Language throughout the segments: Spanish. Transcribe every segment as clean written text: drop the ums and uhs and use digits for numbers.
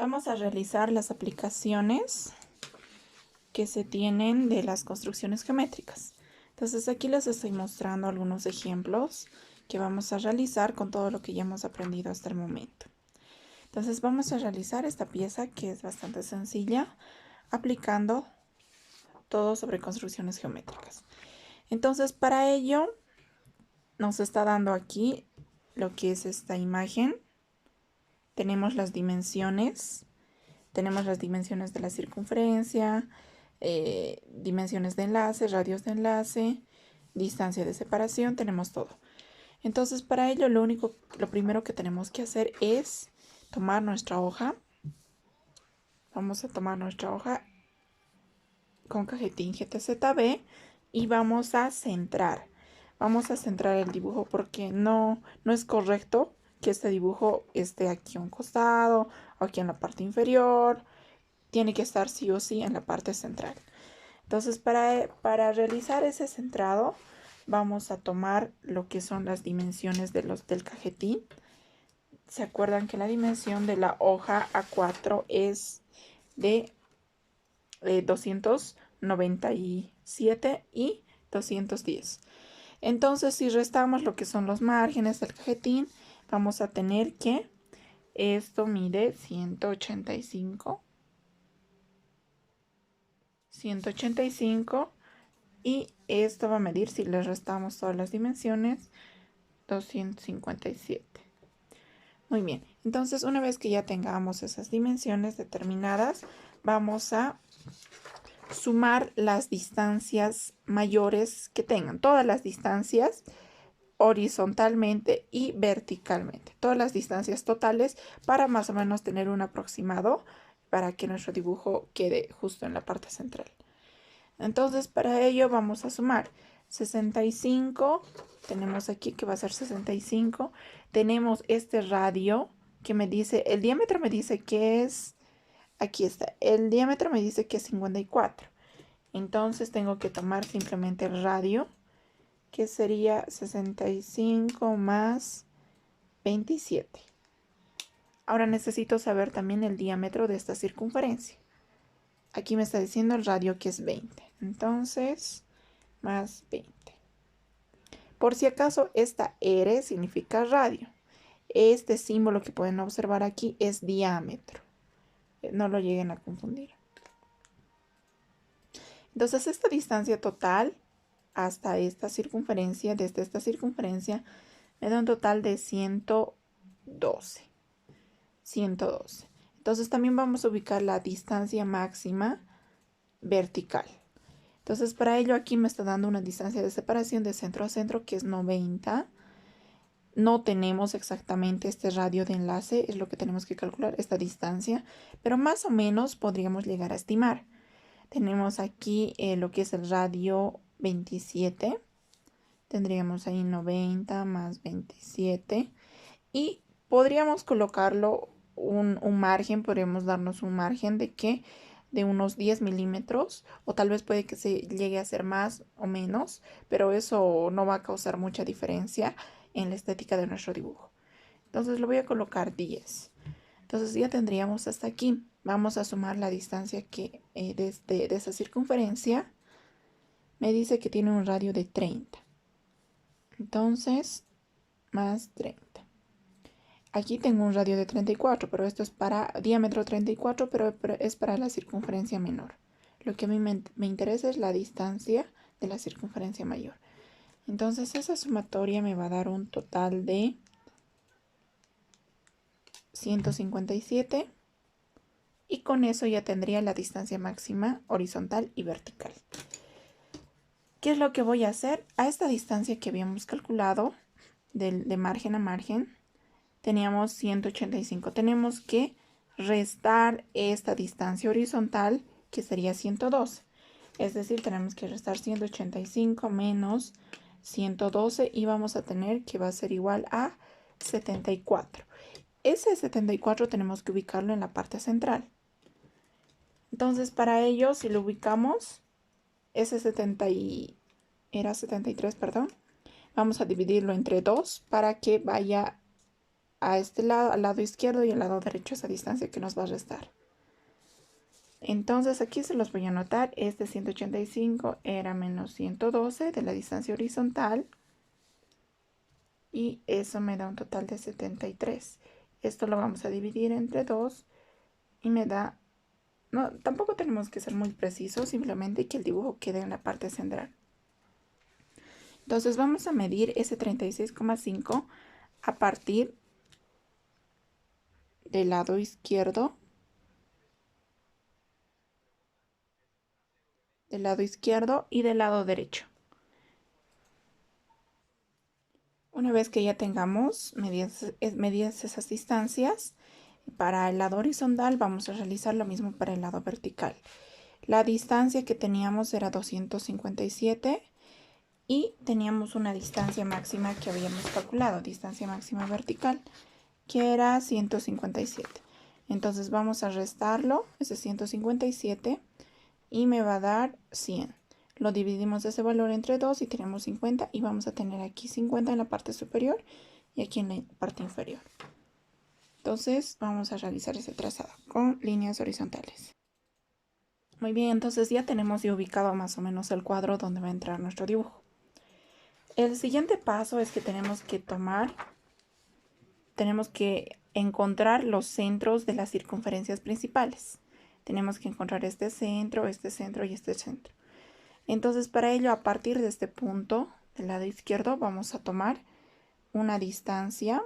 Vamos a realizar las aplicaciones que se tienen de las construcciones geométricas. Entonces aquí les estoy mostrando algunos ejemplos que vamos a realizar con todo lo que ya hemos aprendido hasta el momento. Entonces vamos a realizar esta pieza que es bastante sencilla, aplicando todo sobre construcciones geométricas. Entonces para ello nos está dando aquí lo que es esta imagen. Tenemos las dimensiones de la circunferencia, dimensiones de enlace, radios de enlace, distancia de separación, tenemos todo. Entonces para ello lo primero que tenemos que hacer es tomar nuestra hoja. Vamos a tomar nuestra hoja con cajetín GTZB y vamos a centrar. Vamos a centrar el dibujo porque no es correcto que este dibujo esté aquí a un costado o aquí en la parte inferior. Tiene que estar sí o sí en la parte central. Entonces para realizar ese centrado vamos a tomar lo que son las dimensiones del cajetín. ¿Se acuerdan que la dimensión de la hoja A4 es de 297 y 210? Entonces si restamos lo que son los márgenes del cajetín, vamos a tener que esto mide 185 y esto va a medir, si le restamos todas las dimensiones, 257. Muy bien, entonces una vez que ya tengamos esas dimensiones determinadas, vamos a sumar las distancias mayores que tengan, todas las distancias horizontalmente y verticalmente, todas las distancias totales, para más o menos tener un aproximado para que nuestro dibujo quede justo en la parte central. Entonces para ello vamos a sumar 65, tenemos aquí que va a ser 65, tenemos este radio que me dice, el diámetro me dice que es, aquí está, el diámetro me dice que es 54. Entonces tengo que tomar simplemente el radio, que sería 65 más 27. Ahora necesito saber también el diámetro de esta circunferencia. Aquí me está diciendo el radio que es 20. Entonces, más 20. Por si acaso, esta R significa radio. Este símbolo que pueden observar aquí es diámetro. No lo lleguen a confundir. Entonces, esta distancia total hasta esta circunferencia, desde esta circunferencia, me da un total de 112. 112. Entonces, también vamos a ubicar la distancia máxima vertical. Entonces, para ello aquí me está dando una distancia de separación de centro a centro que es 90. No tenemos exactamente este radio de enlace, es lo que tenemos que calcular, esta distancia, pero más o menos podríamos llegar a estimar. Tenemos aquí lo que es el radio 27. Tendríamos ahí 90 más 27. Y podríamos colocarlo un margen, podríamos darnos un margen de que de unos 10 milímetros, o tal vez puede que se llegue a ser más o menos, pero eso no va a causar mucha diferencia en la estética de nuestro dibujo. Entonces lo voy a colocar 10. Entonces ya tendríamos hasta aquí. Vamos a sumar la distancia que desde de esa circunferencia me dice que tiene un radio de 30. Entonces, más 30. Aquí tengo un radio de 34, pero esto es para diámetro 34, pero es para la circunferencia menor. Lo que a mí me interesa es la distancia de la circunferencia mayor. Entonces esa sumatoria me va a dar un total de 157 y con eso ya tendría la distancia máxima horizontal y vertical. ¿Qué es lo que voy a hacer? A esta distancia que habíamos calculado de margen a margen, teníamos 185. Tenemos que restar esta distancia horizontal, que sería 112. Es decir, tenemos que restar 185 menos 112 y vamos a tener que va a ser igual a 74. Ese 74 tenemos que ubicarlo en la parte central. Entonces, para ello, si lo ubicamos, ese 73, perdón, vamos a dividirlo entre 2 para que vaya a este lado, al lado izquierdo, y al lado derecho esa distancia que nos va a restar. Entonces aquí se los voy a anotar. Este 185 era menos 112 de la distancia horizontal. Y eso me da un total de 73. Esto lo vamos a dividir entre 2 y me da... No, tampoco tenemos que ser muy precisos, simplemente que el dibujo quede en la parte central. Entonces vamos a medir ese 36,5 a partir del lado izquierdo. Del lado izquierdo y del lado derecho. Una vez que ya tengamos medidas esas distancias, para el lado horizontal vamos a realizar lo mismo para el lado vertical. La distancia que teníamos era 257 y teníamos una distancia máxima que habíamos calculado, distancia máxima vertical, que era 157. Entonces vamos a restarlo, ese 157, y me va a dar 100. Lo dividimos ese valor entre 2 y tenemos 50, y vamos a tener aquí 50 en la parte superior y aquí en la parte inferior. Entonces vamos a realizar ese trazado con líneas horizontales. Muy bien, entonces ya tenemos ubicado más o menos el cuadro donde va a entrar nuestro dibujo. El siguiente paso es que tenemos que encontrar los centros de las circunferencias principales. Tenemos que encontrar este centro y este centro. Entonces, para ello, a partir de este punto del lado izquierdo, vamos a tomar una distancia,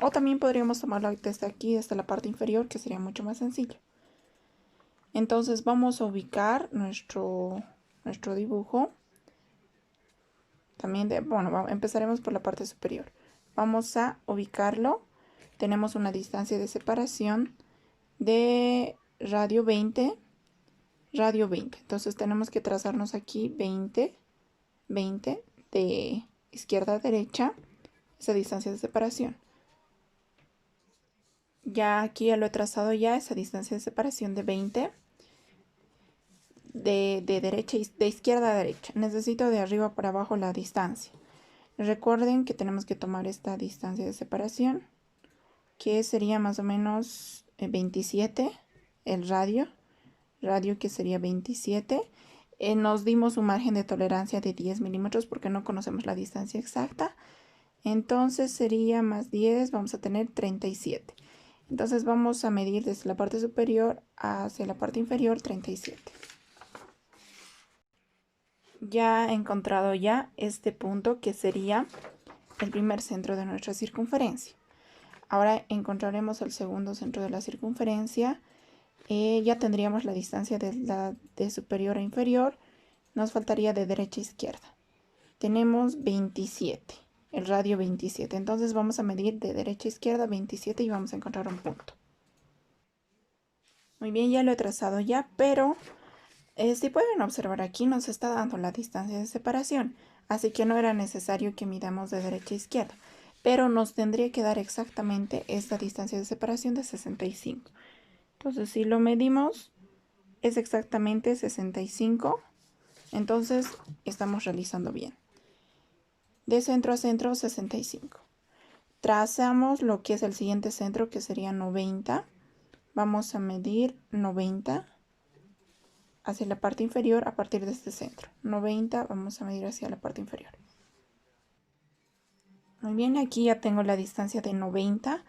o también podríamos tomarlo desde aquí, desde la parte inferior, que sería mucho más sencillo. Entonces, vamos a ubicar nuestro dibujo. También, empezaremos por la parte superior. Vamos a ubicarlo. Tenemos una distancia de separación de radio 20. Entonces tenemos que trazarnos aquí 20 de izquierda a derecha, esa distancia de separación. Ya aquí ya lo he trazado, ya esa distancia de separación de 20 de izquierda a derecha. Necesito de arriba para abajo la distancia. Recuerden que tenemos que tomar esta distancia de separación, que sería más o menos 27, el radio que sería 27. Nos dimos un margen de tolerancia de 10 milímetros porque no conocemos la distancia exacta. Entonces sería más 10, vamos a tener 37. Entonces vamos a medir desde la parte superior hacia la parte inferior 37. Ya he encontrado ya este punto que sería el primer centro de nuestra circunferencia. Ahora encontraremos el segundo centro de la circunferencia. Ya tendríamos la distancia de superior a inferior. Nos faltaría de derecha a izquierda. Tenemos 27, el radio 27. Entonces vamos a medir de derecha a izquierda 27 y vamos a encontrar un punto. Muy bien, ya lo he trazado ya, pero si pueden observar aquí nos está dando la distancia de separación. Así que no era necesario que midamos de derecha a izquierda. Pero nos tendría que dar exactamente esta distancia de separación de 65. Entonces si lo medimos es exactamente 65. Entonces estamos realizando bien. De centro a centro 65. Trazamos lo que es el siguiente centro, que sería 90. Vamos a medir 90 hacia la parte inferior a partir de este centro. 90 vamos a medir hacia la parte inferior. Muy bien, aquí ya tengo la distancia de 90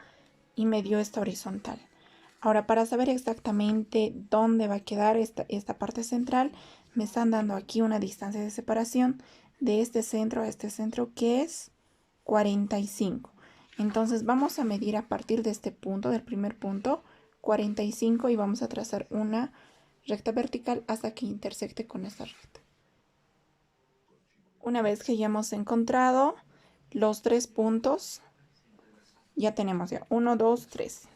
y me dio esta horizontal. Ahora, para saber exactamente dónde va a quedar esta parte central, me están dando aquí una distancia de separación de este centro a este centro, que es 45. Entonces vamos a medir a partir de este punto, del primer punto, 45, y vamos a trazar una recta vertical hasta que intersecte con esta recta. Una vez que ya hemos encontrado los 3 puntos, ya tenemos ya 1, 2, 3.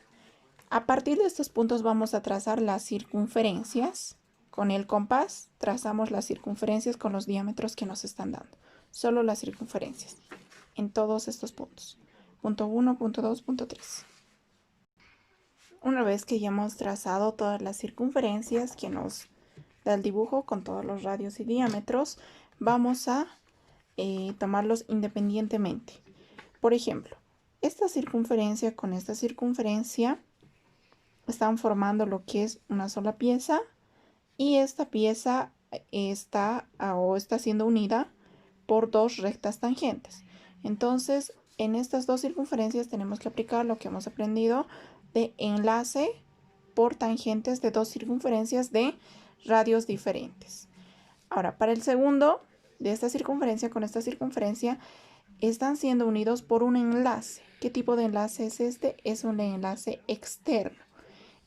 A partir de estos puntos vamos a trazar las circunferencias. Con el compás trazamos las circunferencias con los diámetros que nos están dando. Solo las circunferencias en todos estos puntos. Punto 1, punto 2, punto 3. Una vez que ya hemos trazado todas las circunferencias que nos da el dibujo con todos los radios y diámetros, vamos a tomarlos independientemente. Por ejemplo, esta circunferencia con esta circunferencia están formando lo que es una sola pieza y esta pieza está siendo unida por dos rectas tangentes. Entonces, en estas dos circunferencias tenemos que aplicar lo que hemos aprendido de enlace por tangentes de dos circunferencias de radios diferentes. Ahora, para el segundo, de esta circunferencia con esta circunferencia, están siendo unidos por un enlace. ¿Qué tipo de enlace es este? Es un enlace externo.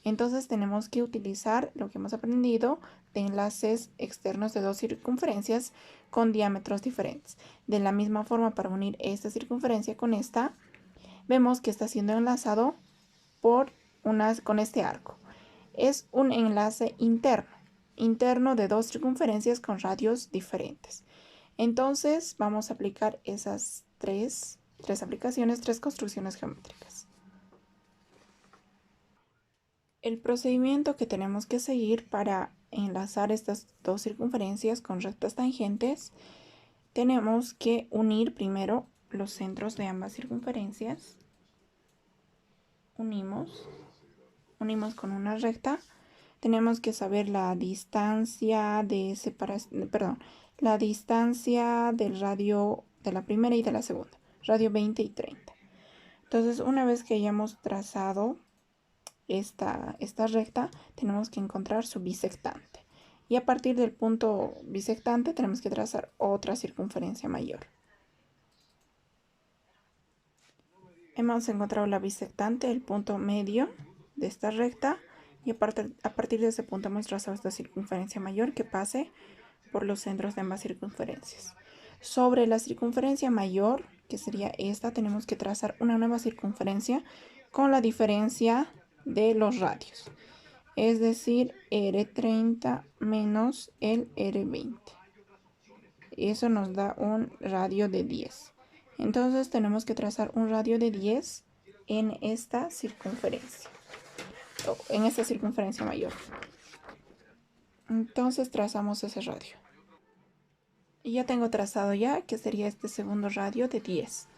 Entonces tenemos que utilizar lo que hemos aprendido de enlaces externos de dos circunferencias con diámetros diferentes. De la misma forma, para unir esta circunferencia con esta, vemos que está siendo enlazado con este arco. Es un enlace interno de dos circunferencias con radios diferentes. Entonces vamos a aplicar esas tres aplicaciones, tres construcciones geométricas. El procedimiento que tenemos que seguir para enlazar estas dos circunferencias con rectas tangentes, tenemos que unir primero los centros de ambas circunferencias. Unimos con una recta. Tenemos que saber la distancia de separación, la distancia del radio de la primera y de la segunda, radio 20 y 30. Entonces, una vez que hayamos trazado esta recta, tenemos que encontrar su bisectante. Y a partir del punto bisectante tenemos que trazar otra circunferencia mayor. Hemos encontrado la bisectante, el punto medio de esta recta, y a partir de ese punto hemos trazado esta circunferencia mayor que pase por los centros de ambas circunferencias. Sobre la circunferencia mayor, que sería esta, tenemos que trazar una nueva circunferencia con la diferencia de los radios, es decir, R30 menos el R20. Eso nos da un radio de 10. Entonces tenemos que trazar un radio de 10 en esta circunferencia, mayor. Entonces trazamos ese radio. Y ya tengo trazado que sería este segundo radio de 10.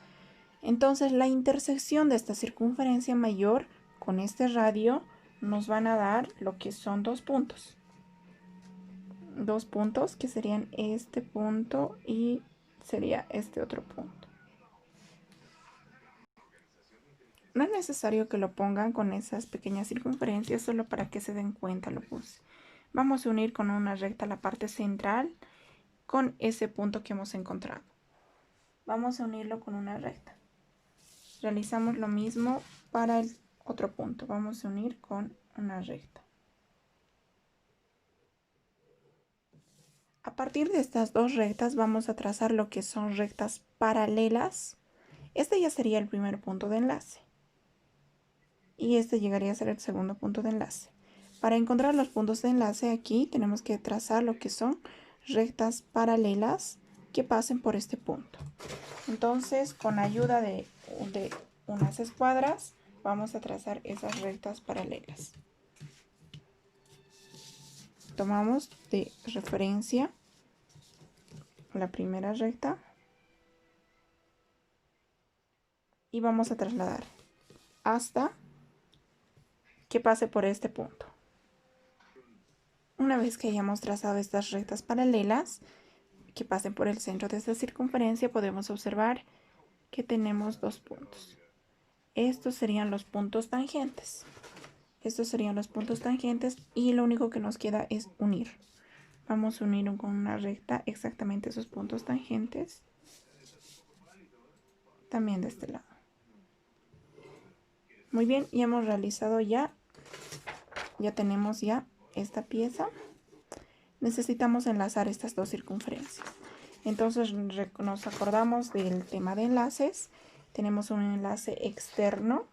Entonces la intersección de esta circunferencia mayor con este radio nos van a dar lo que son dos puntos. Dos puntos que serían este punto y sería este otro punto. No es necesario que lo pongan con esas pequeñas circunferencias, solo para que se den cuenta lo puse. Vamos a unir con una recta la parte central con ese punto que hemos encontrado. Vamos a unirlo con una recta. Realizamos lo mismo para el otro punto. Vamos a unir con una recta. A partir de estas dos rectas vamos a trazar lo que son rectas paralelas. Este ya sería el primer punto de enlace. Y este llegaría a ser el segundo punto de enlace. Para encontrar los puntos de enlace aquí tenemos que trazar lo que son rectas paralelas que pasen por este punto. Entonces, con ayuda de unas escuadras, vamos a trazar esas rectas paralelas. Tomamos de referencia la primera recta y vamos a trasladar hasta que pase por este punto. Una vez que hayamos trazado estas rectas paralelas que pasen por el centro de esta circunferencia, podemos observar que tenemos dos puntos. Estos serían los puntos tangentes. Y lo único que nos queda es unir. Vamos a unir con una recta exactamente esos puntos tangentes. También de este lado. Muy bien, y hemos realizado ya tenemos esta pieza. Necesitamos enlazar estas dos circunferencias. Entonces nos acordamos del tema de enlaces. Tenemos un enlace externo.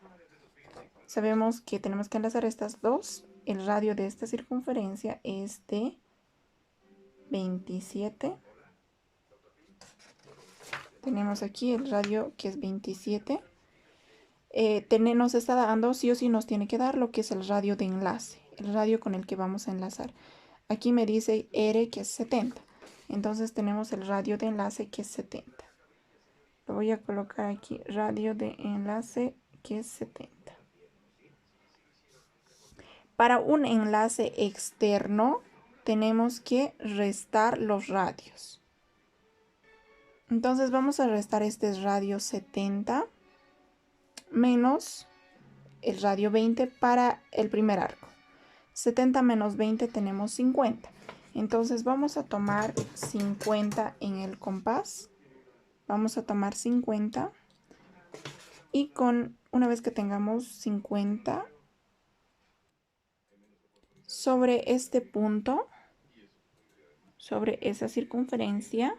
Sabemos que tenemos que enlazar estas dos. El radio de esta circunferencia es de 27. Tenemos aquí el radio que es 27. Nos está dando, sí o sí nos tiene que dar lo que es el radio de enlace. El radio con el que vamos a enlazar. Aquí me dice R que es 70. Entonces tenemos el radio de enlace que es 70. Lo voy a colocar aquí, radio de enlace, que es 70. Para un enlace externo, tenemos que restar los radios. Entonces vamos a restar este radio 70 menos el radio 20 para el primer arco. 70 menos 20 tenemos 50. Entonces vamos a tomar 50 en el compás. Vamos a tomar 50 y una vez que tengamos 50 sobre este punto, sobre esa circunferencia,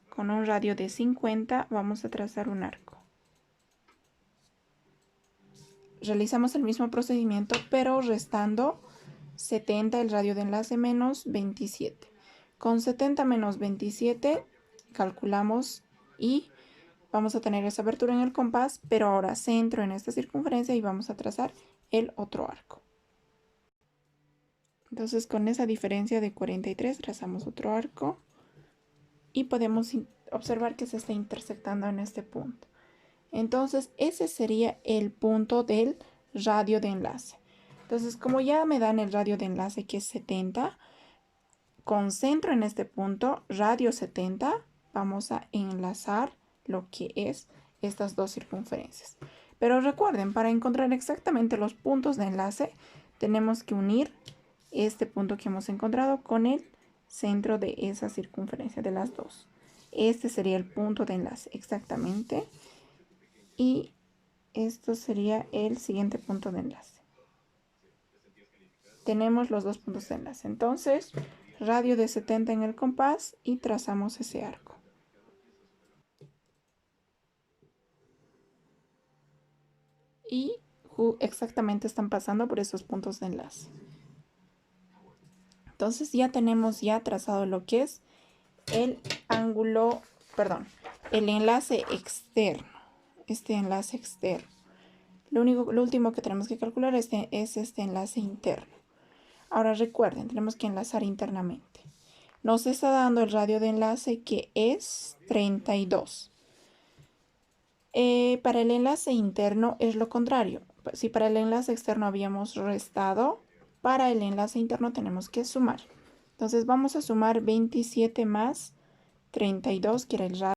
con un radio de 50 vamos a trazar un arco. Realizamos el mismo procedimiento, pero restando 70 el radio de enlace menos 27. Con 70 menos 27 calculamos y vamos a tener esa abertura en el compás, pero ahora centro en esta circunferencia y vamos a trazar el otro arco. Entonces con esa diferencia de 43 trazamos otro arco y podemos observar que se está intersectando en este punto. Entonces ese sería el punto del radio de enlace. Entonces como ya me dan el radio de enlace que es 70, concentro en este punto, radio 70, vamos a enlazar lo que es estas dos circunferencias. Pero recuerden, para encontrar exactamente los puntos de enlace, tenemos que unir este punto que hemos encontrado con el centro de esa circunferencia de las dos. Este sería el punto de enlace, exactamente. Y esto sería el siguiente punto de enlace. Tenemos los dos puntos de enlace. Entonces, radio de 70 en el compás y trazamos ese arco. Y exactamente están pasando por esos puntos de enlace. Entonces ya tenemos trazado lo que es el enlace externo. Este enlace externo. Lo último que tenemos que calcular es este enlace interno. Ahora recuerden, tenemos que enlazar internamente. Nos está dando el radio de enlace que es 32. Para el enlace interno es lo contrario. Si para el enlace externo habíamos restado, para el enlace interno tenemos que sumar. Entonces vamos a sumar 27 más 32, que era el radio.